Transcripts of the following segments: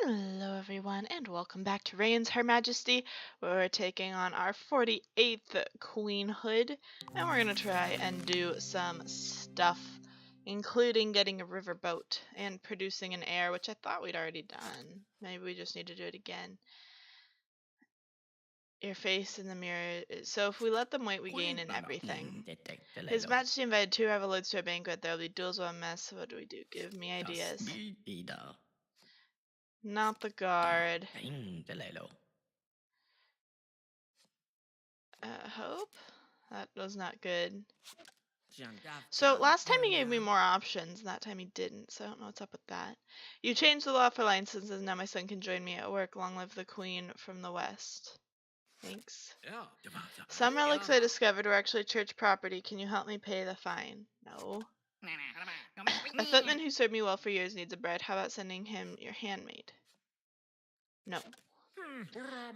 Hello everyone and welcome back to Reigns Her Majesty, where we're taking on our 48th queenhood, and we're going to try and do some stuff, including getting a riverboat and producing an heir, which I thought we'd already done. Maybe we just need to do it again. Your face in the mirror. So if we let them wait, we gain in everything. His Majesty invited 2 rival lords to a banquet. There will be duels while a mess. What do we do? Give me ideas. Not the guard. Hope? That was not good. So last time he gave me more options, and that time he didn't, so I don't know what's up with that. You changed the law for licenses, now my son can join me at work. Long live the queen from the west. Thanks. Some relics I discovered were actually church property. Can you help me pay the fine? No. A footman who served me well for years needs a bride. How about sending him your handmaid? No.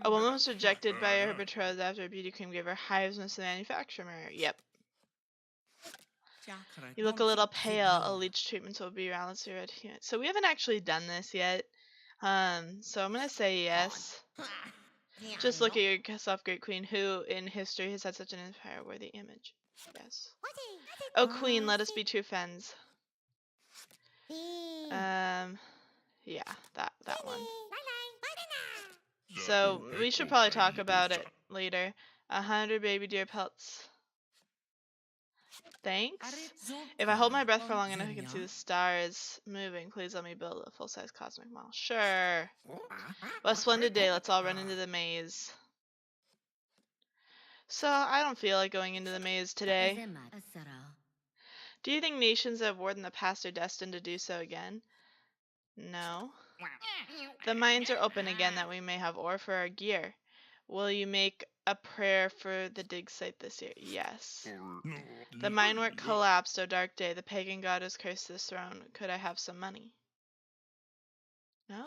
A woman was rejected by her betrothed after a beauty cream gave her hives from the manufacturer. Yep. You look a little pale. A leech treatment will be balanced here. So we haven't actually done this yet. So I'm gonna say yes. Just look at yourself, great queen, who in history has had such an empire-worthy image. Yes. Oh, queen, let us be true friends. Yeah, that one. So we should probably talk about it later. 100 baby deer pelts. Thanks. If I hold my breath for long enough, I can see the stars moving. Please let me build a full-size cosmic model. Sure. What a splendid day. Let's all run into the maze. So, I don't feel like going into the maze today. Do you think nations that have warred in the past are destined to do so again? No. The mines are open again that we may have ore for our gear. Will you make a prayer for the dig site this year? Yes. The minework collapsed, O dark day. The pagan god has cursed this throne. Could I have some money? No?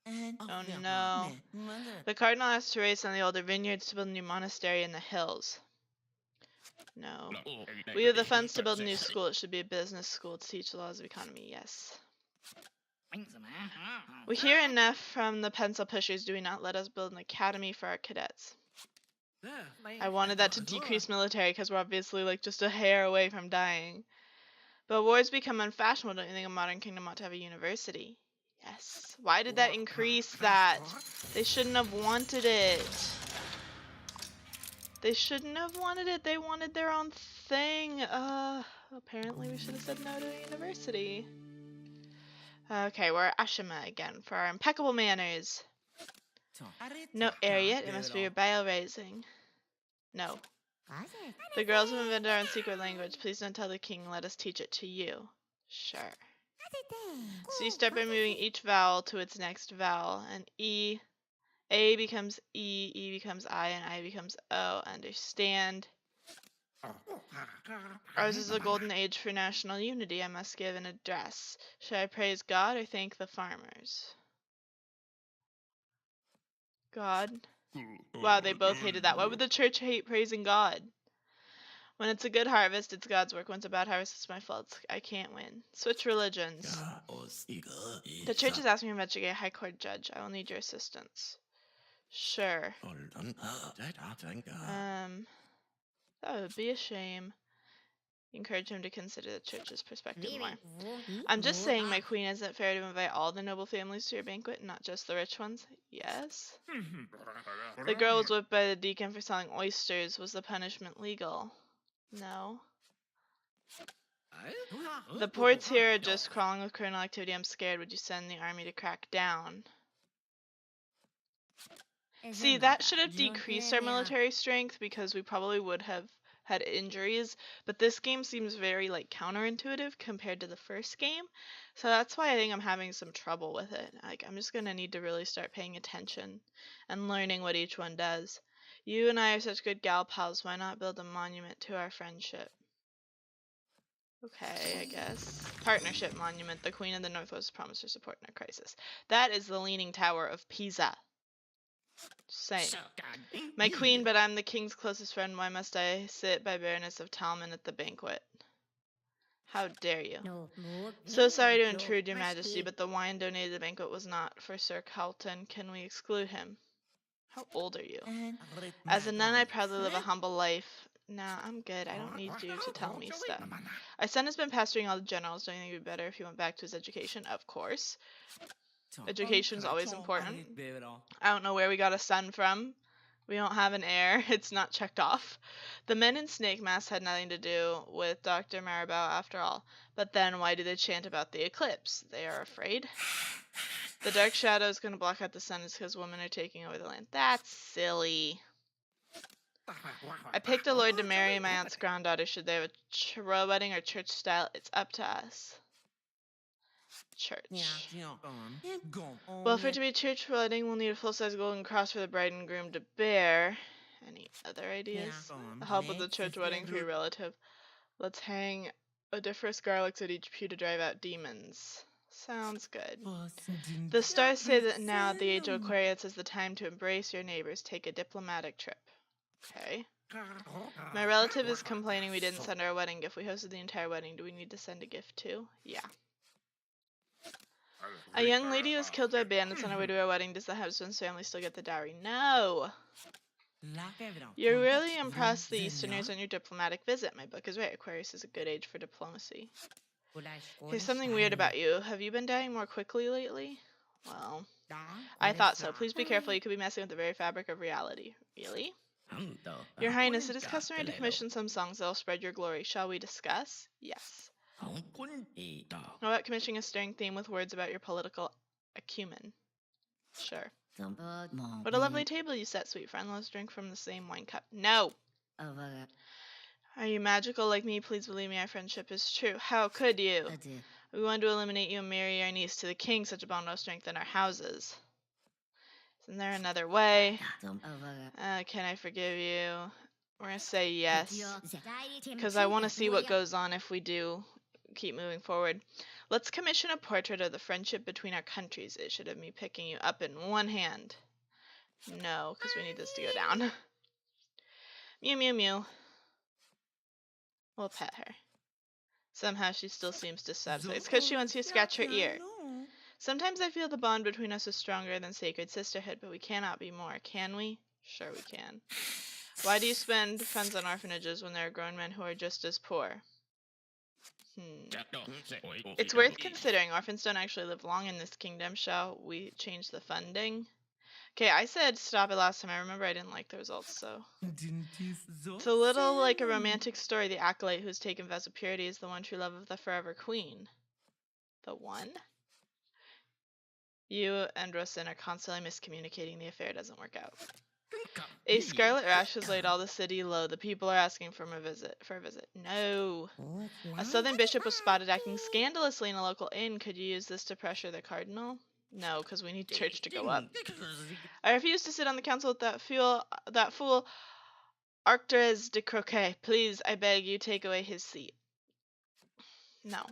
Oh no. The cardinal asked to raise on the older vineyards to build a new monastery in the hills. No. We have the funds to build a new school. It should be a business school to teach the laws of economy. Yes. We hear enough from the pencil pushers, do we not? Let us build an academy for our cadets. I wanted that to decrease military because we're obviously like just a hair away from dying. But wars become unfashionable. Don't you think a modern kingdom ought to have a university? Yes. Why did that increase that? They shouldn't have wanted it. They shouldn't have wanted it. They wanted their own thing. Apparently we should have said no to a university. Okay, we're at Ashima again for our impeccable manners. No air yet. It must be your bile raising. No. The girls have invented our own secret language. Please don't tell the king. Let us teach it to you. Sure. So you start by moving each vowel to its next vowel, and E, A becomes E, E becomes I, and I becomes O. Understand? Ours is a golden age for national unity. I must give an address. Should I praise God or thank the farmers? God? Wow, they both hated that. Why would the church hate praising God? When it's a good harvest, it's God's work. When it's a bad harvest, it's my fault. I can't win. Switch religions. The church is asking me to investigate a high court judge. I will need your assistance. Sure. That would be a shame. Encourage him to consider the church's perspective more. I'm just saying, my queen, isn't it fair to invite all the noble families to your banquet, not just the rich ones? Yes. The girl was whipped by the deacon for selling oysters. Was the punishment legal? No. The ports here are just crawling with criminal activity. I'm scared. Would you send the army to crack down? See, that should have decreased our military strength because we probably would have had injuries, but this game seems very like counterintuitive compared to the first game, so that's why I think I'm having some trouble with it. Like, I'm just gonna need to really start paying attention and learning what each one does. You and I are such good gal pals, why not build a monument to our friendship? Okay, I guess. Partnership monument. The Queen of the Northwest promised her support in a crisis. That is the Leaning Tower of Pisa. Say, my queen, but I'm the king's closest friend. Why must I sit by Baroness of Talman at the banquet? How dare you? So sorry to intrude, Your Majesty, but the wine donated to the banquet was not for Sir Carlton. Can we exclude him? How old are you? As a nun, I proudly live a humble life. Nah, I'm good. I don't need you to tell me stuff. Our son has been pastoring all the generals. Don't you think it would be better if he went back to his education? Of course. Education's always important. I don't know where we got a son from. We don't have an heir. It's not checked off. The men in snake masks had nothing to do with Dr. Maribel after all. But then why do they chant about the eclipse? They are afraid. The dark shadow is going to block out the sun is because women are taking over the land. That's silly. I picked a lord to marry my aunt's granddaughter. Should they have a royal wedding or church style? It's up to us. Church. Well, for it to be a church wedding, we'll need a full-size golden cross for the bride and groom to bear. Any other ideas? Help with the church wedding for your relative. Let's hang odoriferous garlics at each pew to drive out demons. Sounds good. The stars say that now at the age of Aquarius is the time to embrace your neighbors. Take a diplomatic trip. Okay. My relative is complaining we didn't send her a wedding gift. We hosted the entire wedding. Do we need to send a gift too? Yeah. A young lady was killed by bandits on her way to her wedding. Does the husband's family still get the dowry? No. You're really impressed the Easterners on your diplomatic visit. My book is right. Aquarius is a good age for diplomacy. There's something weird about you. Have you been dying more quickly lately? Well, I thought so. Please be careful. You could be messing with the very fabric of reality. Really? Your Highness, it is customary to commission some songs that will spread your glory. Shall we discuss? Yes. How about commissioning a stirring theme with words about your political acumen? Sure. What a lovely table you set, sweet friend. Let's drink from the same wine cup. No! Are you magical like me? Please believe me, our friendship is true. How could you? We wanted to eliminate you and marry our niece to the king. Such a bond will strengthen our houses. Isn't there another way? Can I forgive you? We're going to say yes. Because I want to see what goes on if we do keep moving forward. Let's commission a portrait of the friendship between our countries. It should have me picking you up in one hand. No, because we need this to go down. Mew, mew, mew. We'll pet her. Somehow she still seems dissatisfied. It's because she wants you to scratch her ear. Sometimes I feel the bond between us is stronger than sacred sisterhood, but we cannot be more, can we? Sure we can. Why do you spend funds on orphanages when there are grown men who are just as poor? It's worth considering. Orphans don't actually live long in this kingdom. Shall we change the funding? Okay, I said stop it last time. I remember I didn't like the results, so. It's a little like a romantic story. The acolyte who's taken vows of purity is the one true love of the forever queen. The one? You and Rosin are constantly miscommunicating. The affair doesn't work out. A scarlet rash has laid all the city low. The people are asking for a visit. No. A southern bishop was spotted acting scandalously in a local inn. Could you use this to pressure the cardinal? No, because we need church to go up. I refuse to sit on the council with that fool Arcturus de Croquet. Please, I beg you, take away his seat. No.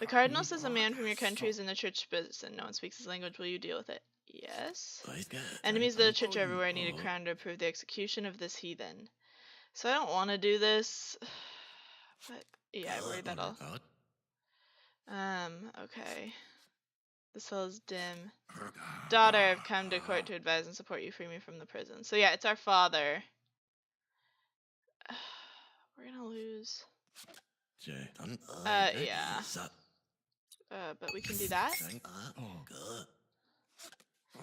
The cardinal says a man from your country is in the church business and no one speaks his language. Will you deal with it? Yes. Enemies of the church are everywhere. I need a crown to approve the execution of this heathen. So I don't want to do this. But yeah, I worry that I'll. Okay. The cell is dim. Daughter, I've come to court to advise and support you. Free me from the prison. So yeah, it's our father. We're gonna lose. Yeah. But we can do that.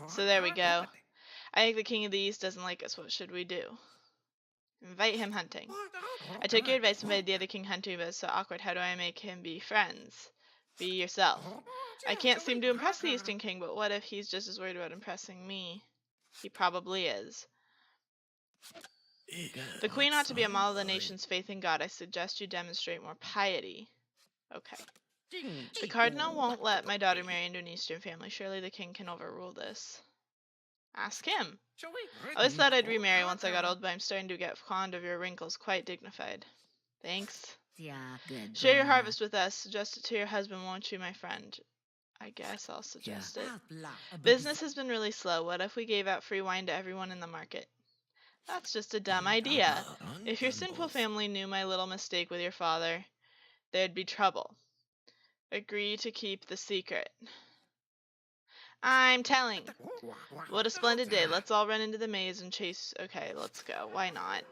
So there we go. I think the king of the east doesn't like us. What should we do? Invite him hunting. I took your advice and invited the other king hunting, but it's so awkward. How do I make him be friends? Be yourself. I can't seem to impress the Eastern King, but what if he's just as worried about impressing me? He probably is. The queen ought to be a model of the nation's faith in God. I suggest you demonstrate more piety. Okay. The cardinal won't let my daughter marry into an Eastern family. Surely the king can overrule this. Ask him. I always thought I'd remarry once I got old, but I'm starting to get fond of your wrinkles. Quite dignified. Thanks. Share your harvest with us. Suggest it to your husband, won't you, my friend? I guess I'll suggest it. Business has been really slow. What if we gave out free wine to everyone in the market? That's just a dumb idea. If your sinful family knew my little mistake with your father, there'd be trouble. Agree to keep the secret. I'm telling. What a splendid day. Let's all run into the maze and chase. Okay, let's go. Why not?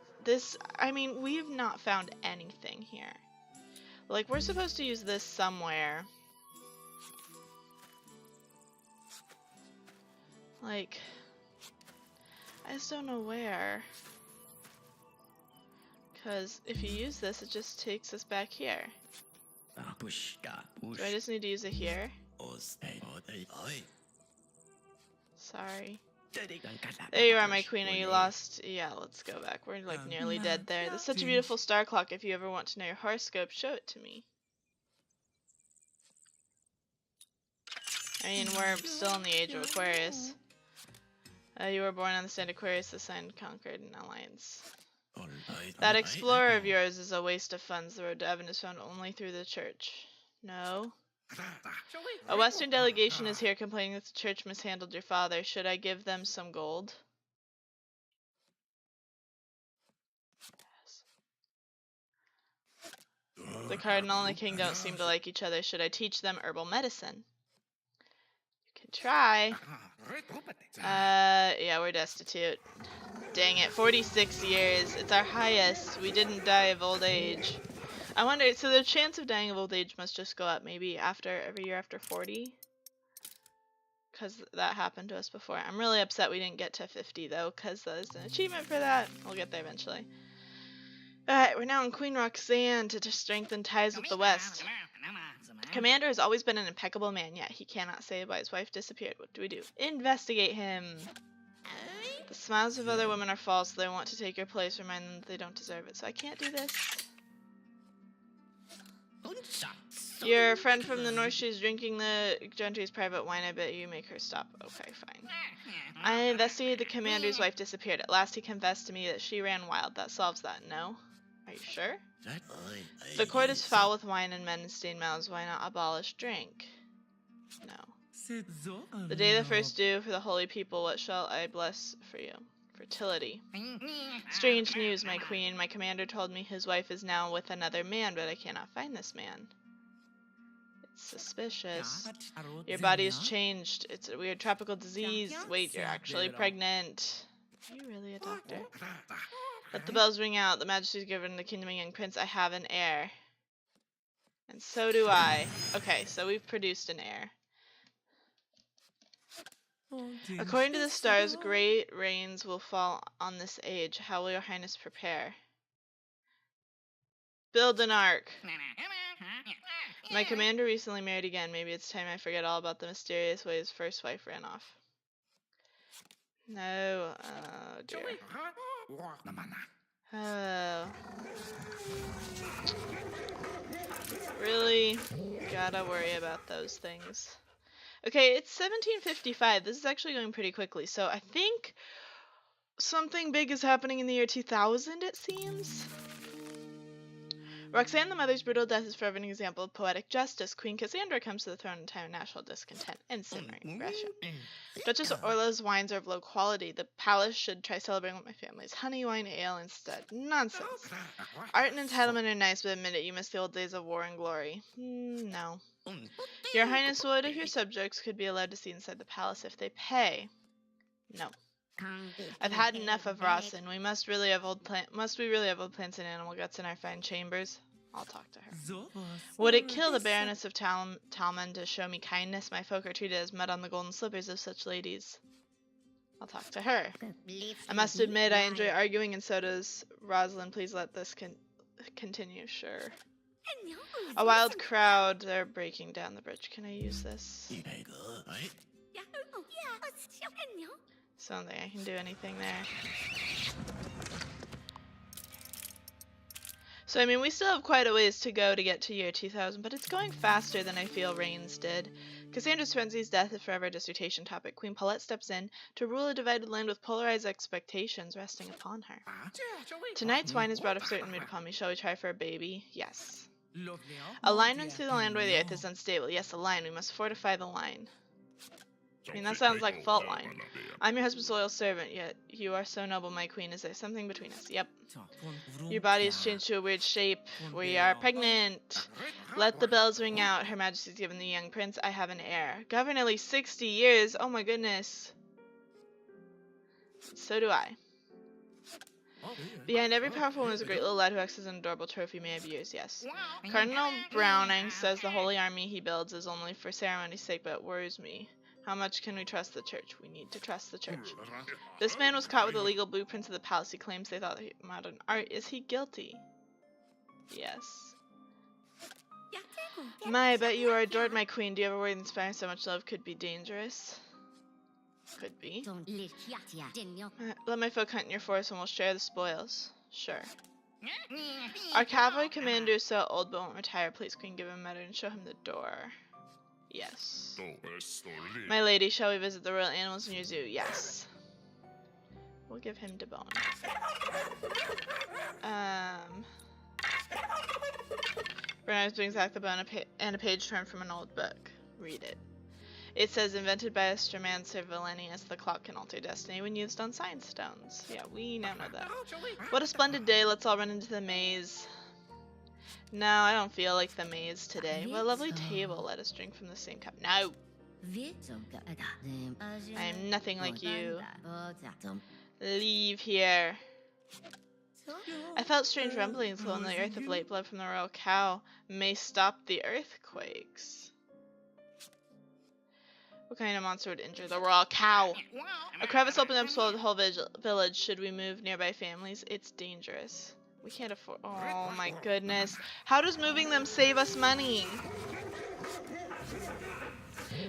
I mean, we've not found anything here. Like, we're supposed to use this somewhere. Like, I just don't know where. Because if you use this, it just takes us back here. Do I just need to use it here? Sorry. There you are, my queen. Are you lost? Yeah, let's go back. We're like nearly dead there. There's such a beautiful star clock. If you ever want to know your horoscope, show it to me. I mean, we're still in the age of Aquarius. You were born on the sign Aquarius, the sign conquered an alliance. That explorer of yours is a waste of funds. The road to heaven is found only through the church. No. A Western delegation is here complaining that the church mishandled your father. Should I give them some gold? Yes. The cardinal and the king don't seem to like each other. Should I teach them herbal medicine? You can try. Yeah, we're destitute. Dang it, 46 years. It's our highest. We didn't die of old age. I wonder, so the chance of dying of old age must just go up maybe every year after 40? Because that happened to us before. I'm really upset we didn't get to 50 though, because there's an achievement for that. We'll get there eventually. Alright, we're now in Queen Roxanne to strengthen ties with the West. Commander has always been an impeccable man, yet he cannot say why his wife disappeared. What do we do? Investigate him! The smiles of other women are false. They want to take your place. Remind them that they don't deserve it. So I can't do this. Your friend from the north, she's drinking the gentry's private wine. I bet you make her stop. Okay, fine. I investigated the commander's wife disappeared. At last he confessed to me that she ran wild. That solves that. No? Are you sure? The court is foul with wine and men in stained mouths. Why not abolish drink? No. The day the first dew for the holy people, what shall I bless for you? Fertility. Strange news, my queen. My commander told me his wife is now with another man, but I cannot find this man. It's suspicious. Your body has changed. It's a weird tropical disease. Wait, you're actually pregnant. Are you really a doctor? Let the bells ring out. The Majesty's given the kingdom a young prince. I have an heir. And so do I. Okay, so we've produced an heir. According to the stars, great rains will fall on this age. How will your highness prepare? Build an ark. My commander recently married again. Maybe it's time I forget all about the mysterious way his first wife ran off. No. Oh, dear. Oh. Really? Gotta worry about those things. Okay, it's 1755. This is actually going pretty quickly. So I think something big is happening in the year 2000, it seems. Roxanne the Mother's brutal death is forever an example of poetic justice. Queen Cassandra comes to the throne in time of national discontent and simmering aggression. Duchess Orla's wines are of low quality. The palace should try celebrating with my family's honey wine ale instead. Nonsense. Art and entitlement are nice, but admit it, you miss the old days of war and glory. No. Your Highness, would if your subjects could be allowed to see inside the palace if they pay? No. I've had enough of Rawson. Must we really have old plants and animal guts in our fine chambers? I'll talk to her. Would it kill the Baroness of Talmon to show me kindness? My folk are treated as mud on the golden slippers of such ladies. I'll talk to her. I must admit I enjoy arguing, and so does Rosalind. Please let this continue. Sure. A wild crowd. They're breaking down the bridge. Can I use this? So I don't think I can do anything there. So I mean, we still have quite a ways to go to get to year 2000, but it's going faster than I feel Reigns did. Cassandra Spence's death is forever a dissertation topic. Queen Paulette steps in to rule a divided land with polarized expectations resting upon her. Tonight's wine has brought a certain mood upon me. Shall we try for a baby? Yes. A line runs through the land where the earth is unstable. Yes, a line. We must fortify the line. I mean, that sounds like fault line. I'm your husband's loyal servant, yet you are so noble, my queen. Is there something between us? Yep. Your body has changed to a weird shape. We are pregnant. Let the bells ring out. Her Majesty's given the young prince. I have an heir. Govern at least 60 years. Oh my goodness. So do I. Behind every powerful woman is a great little lad who acts as an adorable trophy. May have years, yes. Cardinal Browning says the holy army he builds is only for ceremony's sake, but it worries me. How much can we trust the church? We need to trust the church. This man was caught with illegal blueprints of the palace. He claims they thought modern art. Is he guilty? Yes. My, I bet you are adored, my queen. Do you ever worry that inspiring so much love could be dangerous? Could be. Let my folk hunt in your forest and we'll share the spoils. Sure. Our cavalry commander is so old but won't retire. Please, queen, give him a letter and show him the door. Yes. My lady, shall we visit the royal animals in your zoo? Yes. We'll give him to bone. Bernard's brings back the bone and a page torn from an old book. Read it. It says, invented by Astromancer Valenius, the clock can alter destiny when used on science stones. Yeah, we now know that. What a splendid day. Let's all run into the maze. No, I don't feel like the maze today. What a lovely table. Let us drink from the same cup. No! I am nothing like you. Leave here. I felt strange rumblings along the earth of late. Blood from the royal cow may stop the earthquakes. What kind of monster would injure the royal cow? A crevice opened up, swallowed the whole village. Should we move nearby families? It's dangerous. We can't afford. Oh my goodness. How does moving them save us money?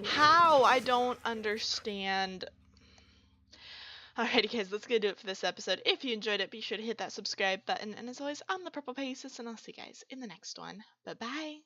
How? I don't understand. Alrighty guys, that's gonna do it for this episode. If you enjoyed it, be sure to hit that subscribe button. And as always, I'm the Purple Pegasus, and I'll see you guys in the next one. Bye bye.